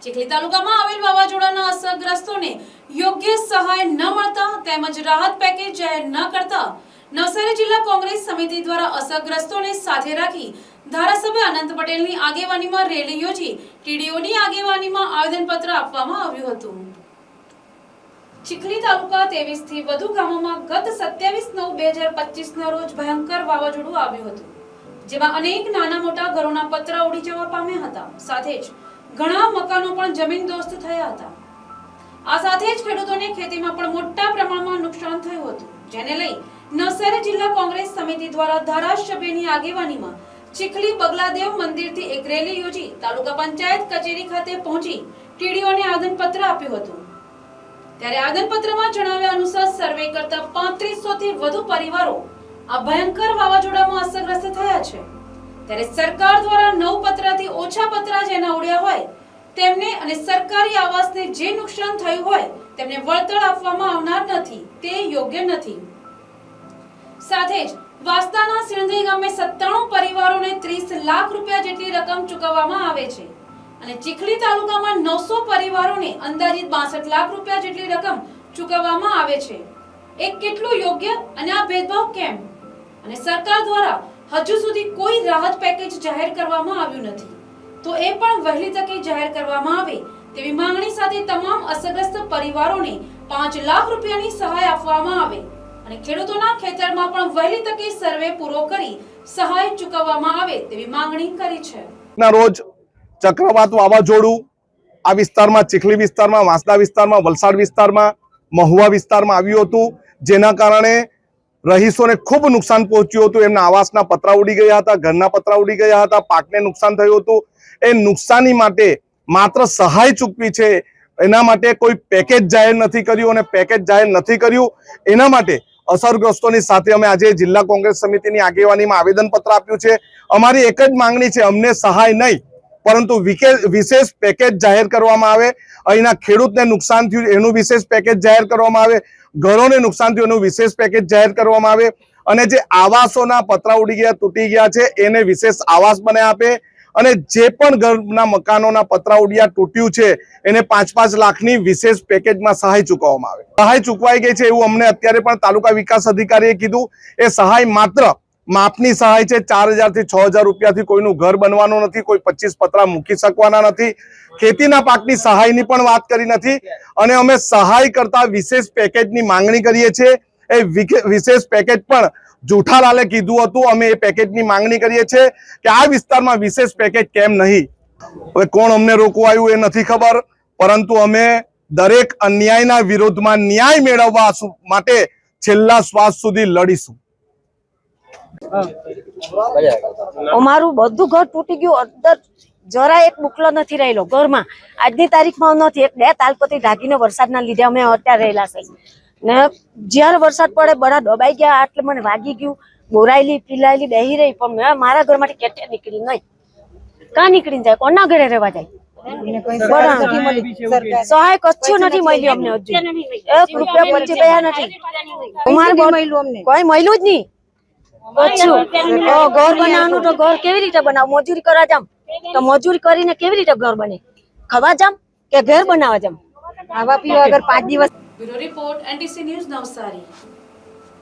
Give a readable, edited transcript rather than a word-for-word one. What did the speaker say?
ચીખલી તાલુકામાં આવેલ વાવાઝોડાના અસરગ્રસ્તોને યોગ્ય સહાય ન મળતા તેમજ રાહત પેકેજ જાહેર ન કરતા નવસારી જિલ્લા કોંગ્રેસ સમિતિ દ્વારા અસરગ્રસ્તોને સાથે રાખી ધારાસભ્ય અનંત પટેલની આગેવાનીમાં રેલી યોજી ટીડીઓની આગેવાનીમાં આવેદનપત્ર આપવામાં આવ્યું હતું। ચીખલી તાલુકા 23 થી વધુ ગામોમાં ગત 27/9/2025 રોજ ભયંકર વાવાઝોડું આવ્યું હતું, જેમાં અનેક નાના મોટા ઘરોના પતરા ઉડી જવા પામ્યા હતા। સાથે જ ઘણા મકાનો પણ જમીનદોસ્ત થયા હતા। આ સાથે જ ખેડૂતોને ખેતીમાં પણ મોટા પ્રમાણમાં નુકસાન થયું હતું, જેને લઈ નવસારી જિલ્લા કોંગ્રેસ સમિતિ દ્વારા ધારાસભ્યની આગેવાનીમાં ચીખલી બગલાદેવ મંદિરથી એક રેલી યોજી તાલુકા પંચાયત કચેરી ખાતે પહોંચી ટીડીઓને આવેદનપત્ર આપ્યું હતું। ત્યારે આવેદનપત્રમાં જણાવ્યા અનુસાર સર્વે કરતા 3500 થી વધુ પરિવારો આ ભયંકર વાવાઝોડામાં અસરગ્રસ્ત થયા છે। ત્યારે સરકાર દ્વારા 9 પતરાથી ઓછા પતરા જેના ઉડ્યા હોય તેમને અને સરકારી આવાસને જે નુકસાન થયું હોય તેમને વળતર આપવામાં આવનાર નથી, તે યોગ્ય નથી। સાથે જ વાસ્તાના સિણધઈ ગામે 97 પરિવારોને 30 લાખ રૂપિયા જેટલી રકમ ચૂકવવામાં આવે છે અને ચીખલી તાલુકામાં 900 પરિવારોને અંદાજિત 62 લાખ રૂપિયા જેટલી રકમ ચૂકવવામાં આવે છે। એક કેટલું યોગ્ય અને આ ભેદભાવ કેમ? અને સરકાર દ્વારા હજુ સુધી કોઈ રાહત પેકેજ જાહેર કરવામાં આવ્યું નથી, તો એ પણ વહેલી તકે જાહેર કરવામાં આવે તેવી માંગણી સાથે તમામ અસરગ્રસ્ત પરિવારોને 5 લાખ રૂપિયાની સહાય આપવામાં આવે અને ખેડૂતોના ખેતરમાં પણ વહેલી તકે સર્વે પૂરો કરી સહાય ચૂકવવામાં આવે તેવી માંગણી કરી છે। ના રોજ ચક્રવાત વાવાઝોડું આ વિસ્તારમાં, ચીખલી વિસ્તારમાં, વાંસદા વિસ્તારમાં, વલસાડ વિસ્તારમાં, મહુવા વિસ્તારમાં આવ્યું હતું, જેના કારણે રહીશોને ખૂબ નુકસાન પહોંચ્યું હતું। એમના આવાસના પતરા ઉડી ગયા હતા, ઘરના પતરા ઉડી ગયા હતા, પાકને નુકસાન થયું હતું। એ નુકસાની માટે માત્ર સહાય ચૂકવી છે, એના માટે કોઈ પેકેજ જાહેર નથી કર્યું અને પેકેજ જાહેર નથી કર્યું એના માટે અસરગ્રસ્તોની સાથે અમે આજે જિલ્લા કોંગ્રેસ સમિતિની આગેવાનીમાં આવેદનપત્ર આપ્યું છે। અમારી એક જ માંગણી છે, અમને સહાય નહીં પરંતુ વિશેષ પેકેજ જાહેર કરવામાં આવે। અહીંના ખેડૂતને નુકસાન થયું એનું વિશેષ પેકેજ જાહેર કરવામાં આવે, ઘરોને નુકસાન થયું એનું વિશેષ પેકેજ જાહેર કરવામાં આવે અને જે આવાસોના પતરા ઉડી ગયા, તૂટી ગયા છે એને વિશેષ આવાસ બનાવી આપે અને જે પણ ઘરના મકાનોના પતરા ઉડ્યા, તૂટ્યું છે એને 5-5 લાખની વિશેષ પેકેજમાં સહાય ચૂકવવામાં આવે। સહાય ચૂકવાઈ ગઈ છે એવું અમને અત્યારે પણ તાલુકા વિકાસ અધિકારીએ કીધું। એ સહાય માત્ર માપની સહાય છે, 4000 થી 6000 રૂપિયાથી કોઈનું ઘર બનવાનું નથી, કોઈ 25 પતરા મૂકી શકવાના નથી, ખેતીના પાકની સહાયની પણ વાત કરી નથી અને અમે સહાય કરતા વિશેષ પેકેજની માંગણી કરીએ છીએ। એ વિશેષ પેકેજ પણ જુઠાલાલે કીધું હતું, અમે એ પેકેજની માંગણી કરીએ છીએ કે આ વિસ્તારમાં વિશેષ પેકેજ કેમ નહીં? હવે કોણ અમને રોકવા આવ્યું એ નથી ખબર, પરંતુ અમે દરેક અન્યાયના વિરોધમાં ન્યાય મેળવવા માટે છેલ્લા શ્વાસ સુધી લડીશું। અમારું બધું ઘર તૂટી ગયું, અંદર જરા એક બુકલો નથી રહેલો ઘરમાં। આજની તારીખમાં નથી, એક 2 તાલપત્રી ઢાંકીને વરસાદના લીધે અમે અત્યારે રહેલા છે ને જ્યારે વરસાદ પડે બધા દબાઈ ગયા, એટલે મને વાગી ગયું, બોરાયેલી પીલાયેલી બેહી રહી, પણ મેં મારા ઘરમાંથી કેટે નીકળી નહીં। કાં નીકળીને જાય? કોના ઘરે રહેવા જાય? સહાય કચ્છું નથી મળ્યું અમને, હજુ 1 રૂપિયા 25 પૈસા નથી અમારે કોઈ મળ્યું જ નહીં। ઘર બનાવવાનું તો ઘર કેવી રીતે બનાવ? મજૂરી કરવા જામ તો મજૂરી કરીને કેવી રીતે ઘર બને? ખાવા જામ કે ઘર બનાવવા જામ? ખાવા પીવા અગર 5 દિવસ। Bureau report, NTC news, Navsari.